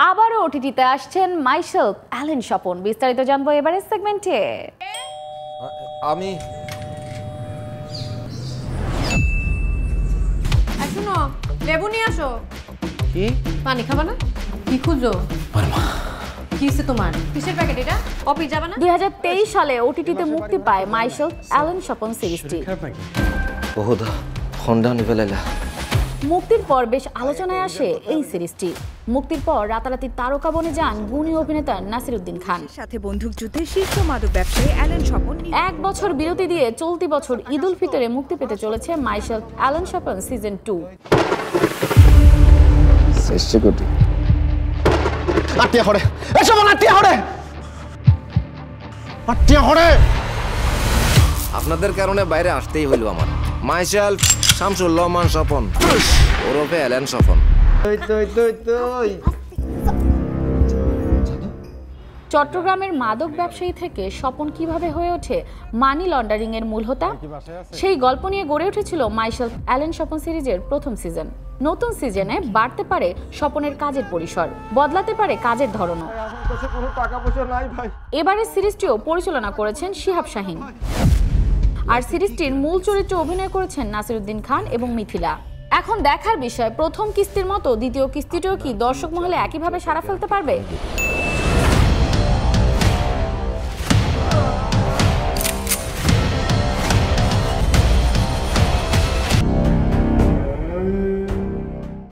আবারও ওটিটিতে আসছেন myself Allen Swapan. বিস্তারিত জানবো এবারের সেগমেন্টে। আমি শুনো, লেবু নিয়ে আসো। কি পানি খাবা না? কি খুঁজো? কিসে তোমার কিসের প্যাকেট এটা? অফিস যাবে না? 2023 সালে ওটিটিতে মুক্তি পায় মাইসেলফ অ্যালেন স্বপন সিরিজটি। বহুদা ফোনটা নিবে লাইলা। মুক্তির পর বেশ আলোচনায় আসে এই সিরিজটি। মুক্তির পর রাতারাতি তারকা বনে যান গুণী অভিনেতা নাসিরুদ্দিন খান। সাথে বন্দুকযুদ্ধে শীর্ষ মাদক ব্যবসায়ী অ্যালেন স্বপন। 1 বছর বিরতি দিয়ে চলতি বছর ঈদ উল ফিতরে মুক্তি পেতে চলেছে মাইসেলফ অ্যালেন স্বপন সিজন 2। আপনাদের কারণে বাইরে আসতেই হইল আমার। মাইসেলফ শামসুল রহমান স্বপন ওরফে অ্যালেন স্বপন। চট্টগ্রামের মাদক ব্যবসায়ী থেকে স্বপন কিভাবে হয়ে ওঠে মানি লন্ডারিং এর মূল হোতা, সেই গল্প নিয়ে গড়ে উঠেছিল মাইসেলফ অ্যালেন স্বপন সিরিজের প্রথম সিজন। নতুন সিজনে বাড়তে পারে স্বপনের কাজের পরিসর, বদলাতে পারে কাজের ধরনও। এবারের সিরিজটিও পরিচালনা করেছেন শিহাব শাহীন। আর সিরিজটির মূল চরিত্রে অভিনয় করেছেন নাসিরুদ্দিন খান এবং মিথিলা। এখন দেখার বিষয় প্রথম কিস্তির মতো দ্বিতীয় কিস্তিটিও কি দর্শক মহলে একইভাবে সাড়া ফেলতে পারবে।